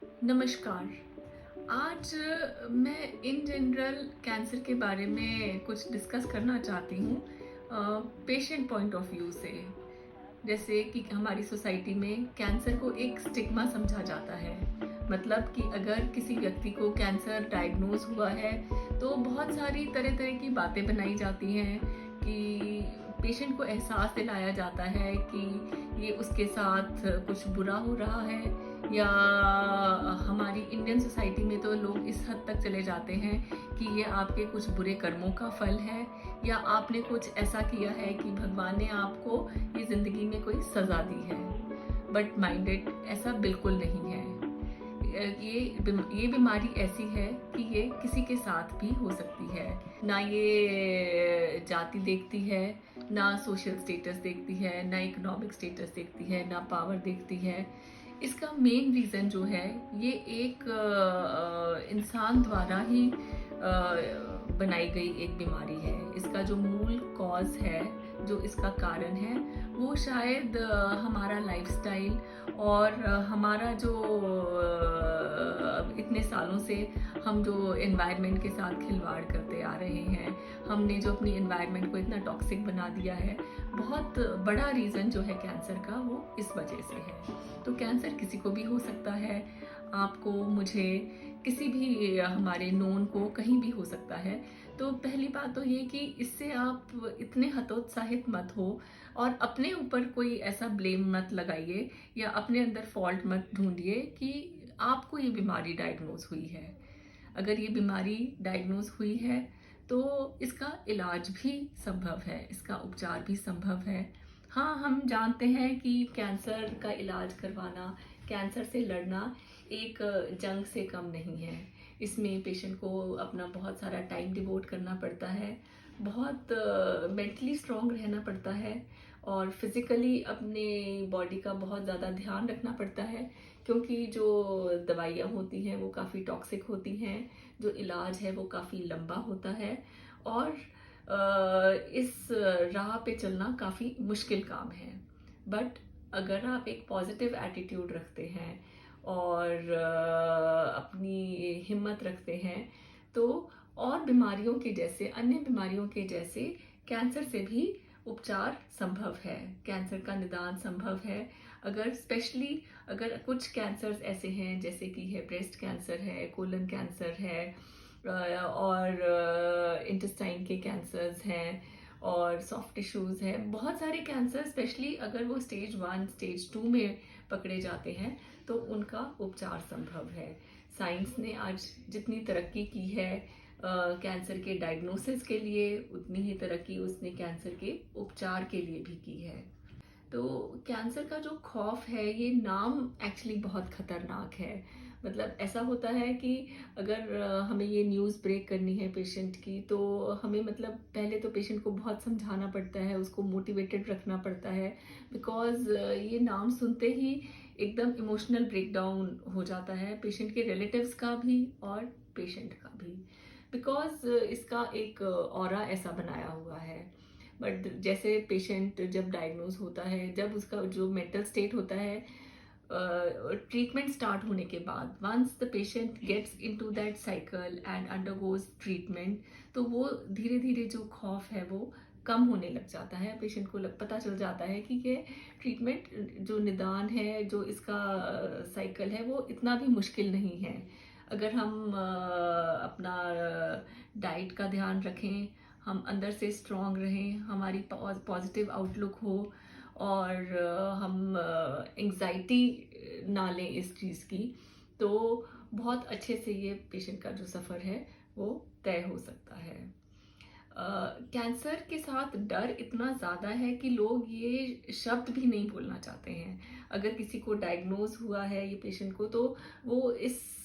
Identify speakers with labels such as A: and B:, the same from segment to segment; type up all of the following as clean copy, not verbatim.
A: नमस्कार। आज मैं इन जनरल कैंसर के बारे में कुछ डिस्कस करना चाहती हूँ पेशेंट पॉइंट ऑफ व्यू से। जैसे कि हमारी सोसाइटी में कैंसर को एक स्टिग्मा समझा जाता है। मतलब कि अगर किसी व्यक्ति को कैंसर डायग्नोज हुआ है तो बहुत सारी तरह तरह की बातें बनाई जाती हैं कि पेशेंट को एहसास दिलाया जाता है कि ये उसके साथ कुछ बुरा हो रहा है, या हमारी इंडियन सोसाइटी में तो लोग इस हद तक चले जाते हैं कि ये आपके कुछ बुरे कर्मों का फल है, या आपने कुछ ऐसा किया है कि भगवान ने आपको ये ज़िंदगी में कोई सज़ा दी है। बट माइंडेड ऐसा बिल्कुल नहीं है। ये बीमारी ऐसी है कि ये किसी के साथ भी हो सकती है। ना ये जाति देखती है, ना सोशल स्टेटस देखती है, ना इकोनॉमिक स्टेटस देखती है, ना पावर देखती है। इसका मेन रीज़न जो है, ये एक इंसान द्वारा ही बनाई गई एक बीमारी है। इसका जो मूल कॉज है, जो इसका कारण है, वो शायद हमारा लाइफस्टाइल और हमारा जो इतने सालों से हम जो एनवायरनमेंट के साथ खिलवाड़ करते आ रहे हैं, हमने जो अपनी एनवायरनमेंट को इतना टॉक्सिक बना दिया है, बहुत बड़ा रीज़न जो है कैंसर का, वो इस वजह से है। तो कैंसर किसी को भी हो सकता है, आपको, मुझे, किसी भी हमारे नोन को कहीं भी हो सकता है। तो पहली बात तो ये कि इससे आप इतने हतोत्साहित मत हो और अपने ऊपर कोई ऐसा ब्लेम मत लगाइए या अपने अंदर फॉल्ट मत ढूंढिए कि आपको ये बीमारी डायग्नोज हुई है। अगर ये बीमारी डायग्नोज हुई है तो इसका इलाज भी संभव है, इसका उपचार भी संभव है। हाँ, हम जानते हैं कि कैंसर का इलाज करवाना, कैंसर से लड़ना एक जंग से कम नहीं है। इसमें पेशेंट को अपना बहुत सारा टाइम डिवोट करना पड़ता है, बहुत मेंटली स्ट्रांग रहना पड़ता है और फिज़िकली अपने बॉडी का बहुत ज़्यादा ध्यान रखना पड़ता है, क्योंकि जो दवाइयाँ होती हैं वो काफ़ी टॉक्सिक होती हैं, जो इलाज है वो काफ़ी लंबा होता है और इस राह पे चलना काफ़ी मुश्किल काम है। बट अगर आप एक पॉजिटिव एटीट्यूड रखते हैं और अपनी हिम्मत रखते हैं, तो और बीमारियों के जैसे, अन्य बीमारियों के जैसे कैंसर से भी उपचार संभव है, कैंसर का निदान संभव है। अगर स्पेशली अगर कुछ कैंसर्स ऐसे हैं जैसे कि है ब्रेस्ट कैंसर है, कोलन कैंसर है, और इंटेस्टाइन के कैंसर्स हैं और सॉफ्ट टिश्यूज़ है, बहुत सारे कैंसर, स्पेशली अगर वो स्टेज 1 स्टेज 2 में पकड़े जाते हैं तो उनका उपचार संभव है। साइंस ने आज जितनी तरक्की की है कैंसर के डायग्नोसिस के लिए, उतनी ही तरक्की उसने कैंसर के उपचार के लिए भी की है। तो कैंसर का जो खौफ है, ये नाम एक्चुअली बहुत खतरनाक है। मतलब ऐसा होता है कि अगर हमें ये न्यूज़ ब्रेक करनी है पेशेंट की, तो हमें मतलब पहले तो पेशेंट को बहुत समझाना पड़ता है, उसको मोटिवेटेड रखना पड़ता है, बिकॉज़ ये नाम सुनते ही एकदम इमोशनल ब्रेकडाउन हो जाता है, पेशेंट के रिलेटिव्स का भी और पेशेंट का भी, बिकॉज़ इसका एक ऑरा ऐसा बनाया हुआ है। बट जैसे पेशेंट जब डायग्नोज होता है, जब उसका जो मेंटल स्टेट होता है, ट्रीटमेंट स्टार्ट होने के बाद, once the patient gets into that cycle and undergoes treatment, तो वो धीरे धीरे जो खौफ है वो कम होने लग जाता है। पेशेंट को पता चल जाता है कि ये ट्रीटमेंट, जो निदान है, जो इसका साइकिल है, वो इतना भी मुश्किल नहीं है। अगर हम अपना डाइट का ध्यान रखें, हम अंदर से स्ट्रांग रहें, हमारी पॉजिटिव आउटलुक हो और हम एंग्जाइटी ना लें इस चीज़ की, तो बहुत अच्छे से ये पेशेंट का जो सफ़र है वो तय हो सकता है। कैंसर के साथ डर इतना ज़्यादा है कि लोग ये शब्द भी नहीं बोलना चाहते हैं। अगर किसी को डायग्नोज हुआ है ये पेशेंट को, तो वो इस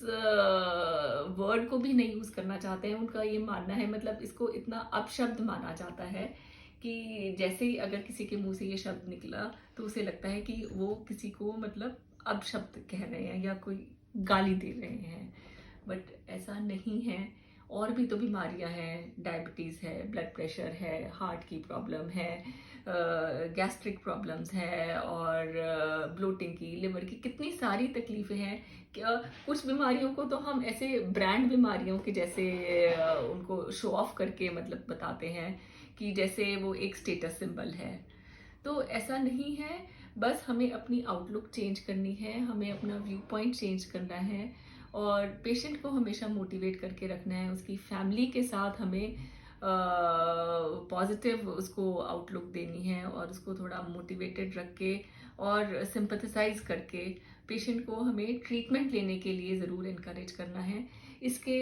A: वर्ड को भी नहीं यूज़ करना चाहते हैं। उनका ये मानना है, मतलब इसको इतना अपशब्द माना जाता है कि जैसे ही अगर किसी के मुंह से ये शब्द निकला तो उसे लगता है कि वो किसी को मतलब अपशब्द कह रहे हैं या कोई गाली दे रहे हैं। बट ऐसा नहीं है। और भी तो बीमारियां हैं, डायबिटीज़ है, ब्लड प्रेशर है, हार्ट की प्रॉब्लम है, गैस्ट्रिक प्रॉब्लम्स है और ब्लोटिंग की, लिवर की, कितनी सारी तकलीफ़ें हैं कि कुछ बीमारियों को तो हम ऐसे ब्रांड बीमारियों के जैसे उनको शो ऑफ करके मतलब बताते हैं कि जैसे वो एक स्टेटस सिंबल है। तो ऐसा नहीं है, बस हमें अपनी आउटलुक चेंज करनी है, हमें अपना व्यू पॉइंट चेंज करना है और पेशेंट को हमेशा मोटिवेट करके रखना है। उसकी फैमिली के साथ हमें पॉजिटिव उसको आउटलुक देनी है और उसको थोड़ा मोटिवेटेड रख के और सिंपैथेसाइज करके पेशेंट को हमें ट्रीटमेंट लेने के लिए ज़रूर इनकरेज करना है। इसके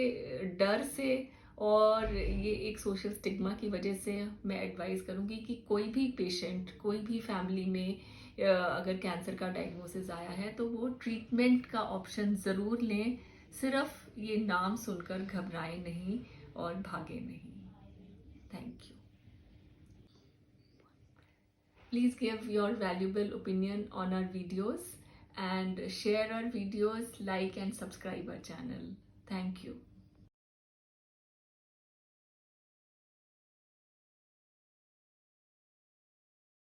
A: डर से और ये एक सोशल स्टिग्मा की वजह से मैं एडवाइस करूँगी कि कोई भी पेशेंट, कोई भी फैमिली में अगर कैंसर का डायग्नोसिस आया है तो वो ट्रीटमेंट का ऑप्शन ज़रूर लें। सिर्फ ये नाम सुनकर घबराएं नहीं और भागे नहीं। Thank you. Please give your valuable opinion on our videos and share our videos, like and subscribe our channel. Thank you.